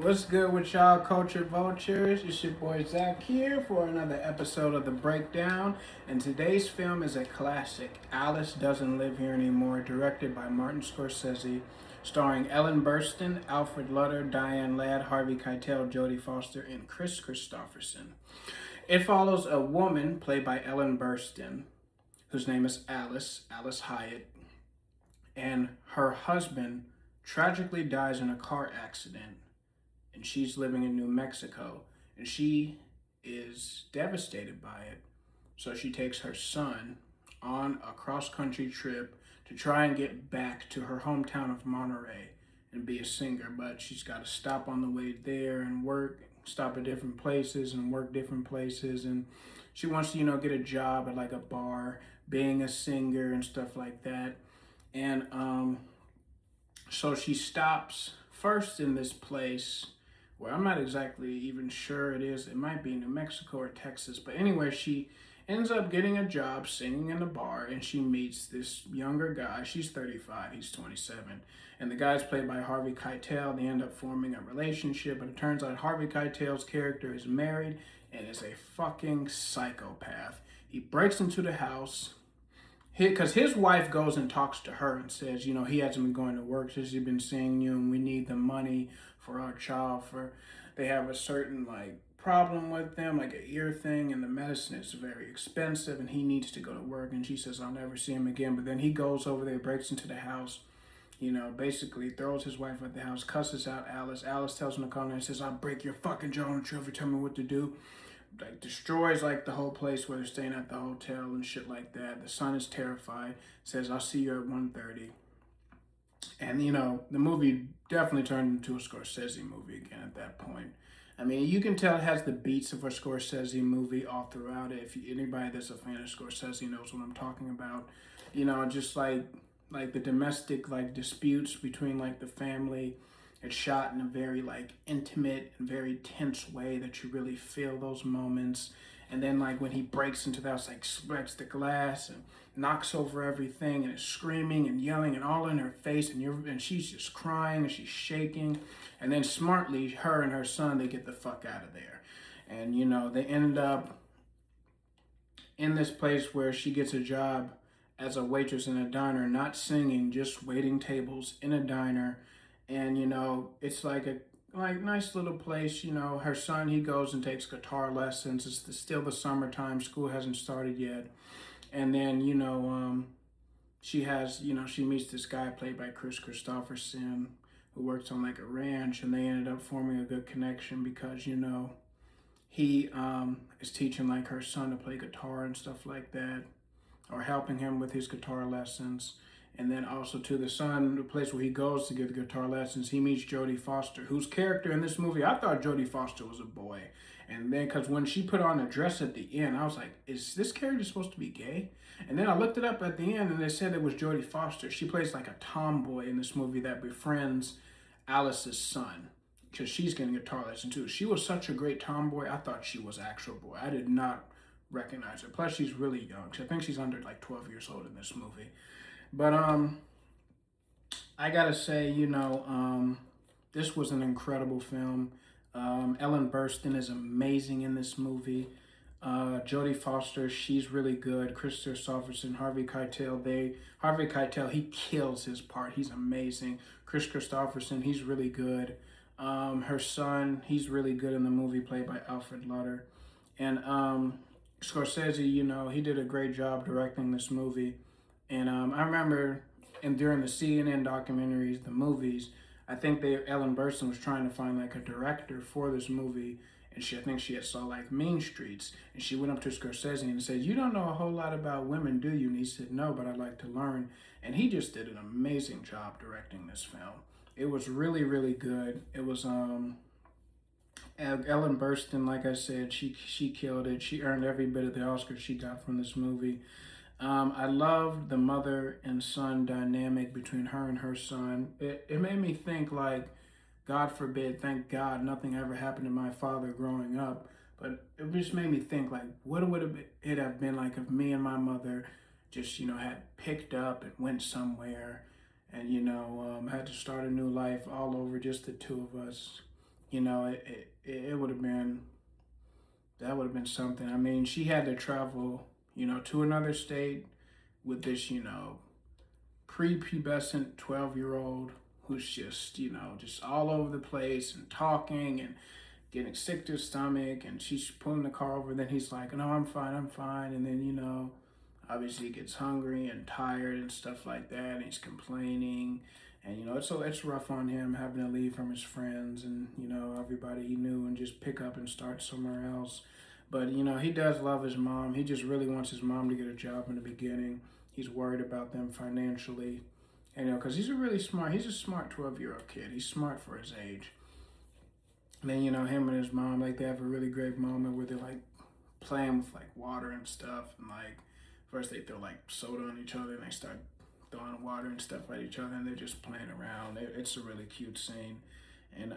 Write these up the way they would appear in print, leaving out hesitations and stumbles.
What's good with y'all, culture vultures? It's your boy Zach here for another episode of The Breakdown. And today's film is a classic, Alice Doesn't Live Here Anymore, directed by Martin Scorsese, starring Ellen Burstyn, Alfred Lutter, Diane Ladd, Harvey Keitel, Jodie Foster, and Chris Christopherson. It follows a woman played by Ellen Burstyn, whose name is Alice Hyatt, and her husband tragically dies in a car accident, and she's living in New Mexico, and she is devastated by it. So she takes her son on a cross-country trip to try and get back to her hometown of Monterey and be a singer, but she's got to stop on the way there and work, stop at different places and work different places, and she wants to, get a job at like a bar, being a singer and stuff like that. And so she stops first in this place where I'm not exactly even sure it is. It might be New Mexico or Texas. But anyway, she ends up getting a job singing in a bar, and she meets this younger guy. She's 35, he's 27. And the guy's played by Harvey Keitel. They end up forming a relationship, but it turns out Harvey Keitel's character is married and is a fucking psychopath. He breaks into the house because his wife goes and talks to her and says, he hasn't been going to work since he's been seeing you, and we need the money for our child. For they have a certain problem with them, like an ear thing, and the medicine is very expensive, and he needs to go to work. And she says, I'll never see him again. But then he goes over there, breaks into the house, basically throws his wife at the house, cusses out Alice. Alice tells him to come there and says, I'll break your fucking jaw, don't you ever tell me what to do. Destroys the whole place where they're staying at the hotel and shit like that. The son is terrified, says, I'll see you at 1:30. And the movie definitely turned into a Scorsese movie again at that point. I mean, you can tell it has the beats of a Scorsese movie all throughout it. If anybody that's a fan of Scorsese knows what I'm talking about. Just like the domestic disputes between the family. It's shot in a very intimate and very tense way that you really feel those moments. And then when he breaks into the house, breaks the glass and knocks over everything and is screaming and yelling and all in her face, and she's just crying and she's shaking. And then smartly, her and her son, they get the fuck out of there. And they end up in this place where she gets a job as a waitress in a diner, not singing, just waiting tables in a diner. And it's like a nice little place. Her son, he goes and takes guitar lessons. It's still the summertime, school hasn't started yet. And then she has, she meets this guy played by Chris Christopherson, who works on a ranch, and they ended up forming a good connection because he is teaching her son to play guitar and stuff like that, or helping him with his guitar lessons. And then also to the son, the place where he goes to get the guitar lessons, he meets Jodie Foster, whose character in this movie, I thought Jodie Foster was a boy. And then, because when she put on a dress at the end, I was like, is this character supposed to be gay? And then I looked it up at the end, and they said it was Jodie Foster. She plays a tomboy in this movie that befriends Alice's son, because she's getting a guitar lesson too. She was such a great tomboy, I thought she was actual boy. I did not recognize her. Plus, she's really young. I think she's under 12 years old in this movie. But I gotta say, this was an incredible film. Ellen Burstyn is amazing in this movie. Jodie Foster, she's really good. Chris Christopherson, Harvey Keitel, he kills his part. He's amazing. Chris Christopherson, he's really good. Her son, he's really good in the movie, played by Alfred Lutter. And Scorsese, he did a great job directing this movie. And I remember, during the CNN documentaries, the movies, I think Ellen Burstyn was trying to find a director for this movie, and I think she had saw Mean Streets, and she went up to Scorsese and said, "You don't know a whole lot about women, do you?" And he said, "No, but I'd like to learn." And he just did an amazing job directing this film. It was really, really good. It was Ellen Burstyn, like I said, she killed it. She earned every bit of the Oscar she got from this movie. I loved the mother and son dynamic between her and her son. It made me think God forbid, thank God, nothing ever happened to my father growing up. But it just made me think what would it have been like if me and my mother just had picked up and went somewhere, and had to start a new life all over, just the two of us. you know, it would have been, that would have been something. I mean, she had to travel, to another state with this, prepubescent 12-year-old who's just, just all over the place and talking and getting sick to his stomach. And she's pulling the car over. And then he's like, no, I'm fine, I'm fine. And then, obviously he gets hungry and tired and stuff like that. And he's complaining. And, it's rough on him having to leave from his friends and, everybody he knew and just pick up and start somewhere else. But, he does love his mom. He just really wants his mom to get a job in the beginning. He's worried about them financially. And, because he's a smart 12-year-old kid. He's smart for his age. And then, him and his mom, like, they have a really great moment where they're, like, playing with, like, water and stuff. And, like, first they throw, like, soda on each other and they start throwing water and stuff at each other and they're just playing around. It's a really cute scene. And,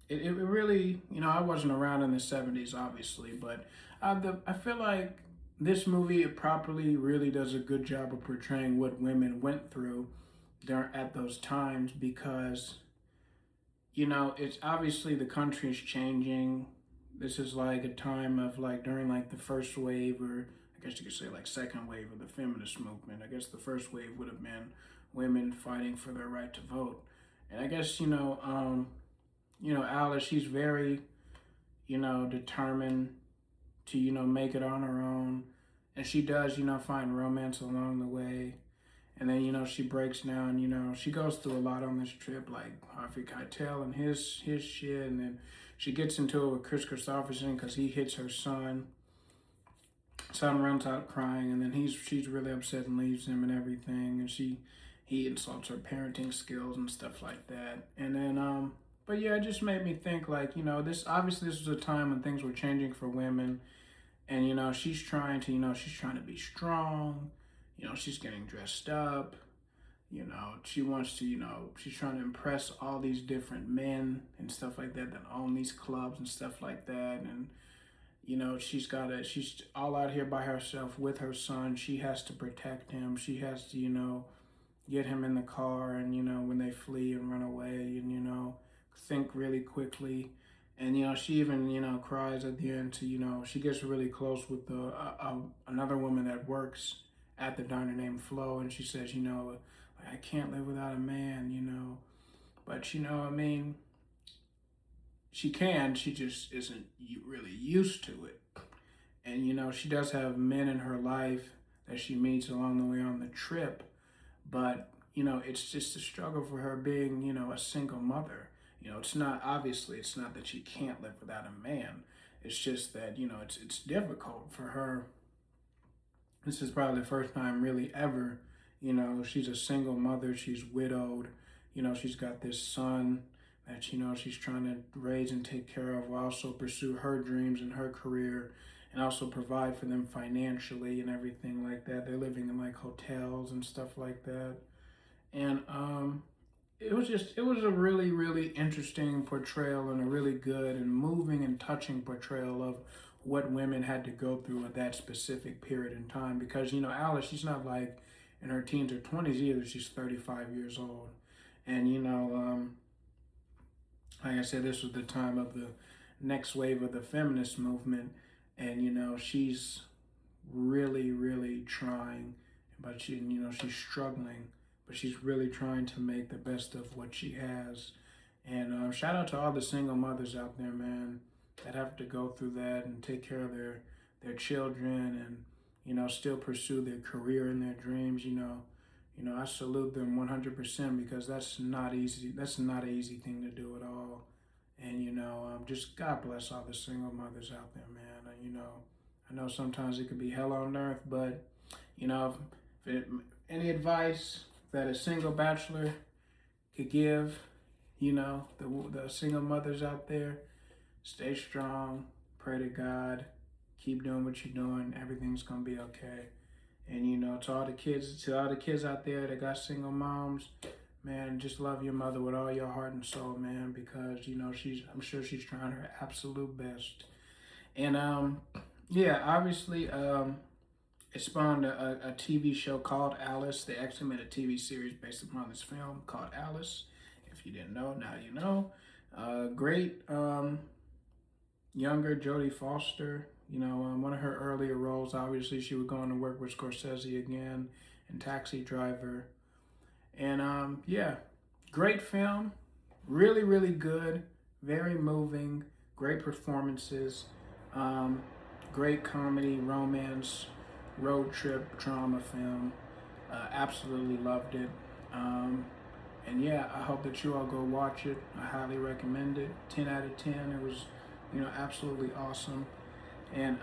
it really, I wasn't around in the 70s, obviously, but I feel like this movie, it properly really does a good job of portraying what women went through at those times because, it's obviously the country is changing. This is like a time of like during like the first wave, or I guess you could say like second wave of the feminist movement. I guess the first wave would have been women fighting for their right to vote. And I guess, Alice, she's very, determined to, make it on her own. And she does, find romance along the way. And then, she breaks down, she goes through a lot on this trip, like Harvey Keitel and his shit. And then she gets into it with Chris Christopherson because he hits her son. Son runs out crying, and then she's really upset and leaves him and everything. And he insults her parenting skills and stuff like that. And then, but yeah, it just made me think like, this was a time when things were changing for women. And, she's trying to, she's trying to be strong. She's getting dressed up. She wants to, she's trying to impress all these different men and stuff like that own these clubs and stuff like that. And, she's all out here by herself with her son. She has to protect him. She has to, get him in the car and, when they flee and run away and, think really quickly. And, she even, cries at the end to, she gets really close with another woman that works at the diner named Flo. And she says, I can't live without a man. But, I mean, she can, she just isn't really used to it. And, she does have men in her life that she meets along the way on the trip. But, it's just a struggle for her being, a single mother. It's not, obviously, it's not that she can't live without a man. It's just that, it's difficult for her. This is probably the first time really ever, she's a single mother. She's widowed. She's got this son that, she's trying to raise and take care of, while also pursue her dreams and her career and also provide for them financially and everything like that. They're living in like hotels and stuff like that. And, it was a really, really interesting portrayal and a really good and moving and touching portrayal of what women had to go through at that specific period in time. Because, Alice, she's not like in her teens or 20s either. She's 35 years old. And, like I said, this was the time of the next wave of the feminist movement. And, she's really, really trying, but she's struggling, but she's really trying to make the best of what she has. And shout out to all the single mothers out there, man, that have to go through that and take care of their children and, still pursue their career and their dreams. I salute them 100% because that's not easy. That's not an easy thing to do at all. And, just God bless all the single mothers out there, man. And, I know sometimes it could be hell on earth, but, any advice that a single bachelor could give, the single mothers out there, stay strong, pray to God, keep doing what you're doing, everything's gonna be okay. And to all the kids out there that got single moms, man, just love your mother with all your heart and soul, man, because I'm sure she's trying her absolute best. And yeah, obviously, it spawned a TV show called Alice. They actually made a TV series based upon this film called Alice. If you didn't know, now you know. Great younger Jodie Foster. One of her earlier roles, obviously, she would go on to work with Scorsese again in Taxi Driver. And yeah, great film. Really, really good. Very moving. Great performances. Um, Great comedy, romance, road trip, drama film. Absolutely loved it. And yeah, I hope that you all go watch it. I highly recommend it. 10 out of 10. It was, absolutely awesome. And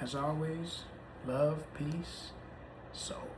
as always, love, peace, soul.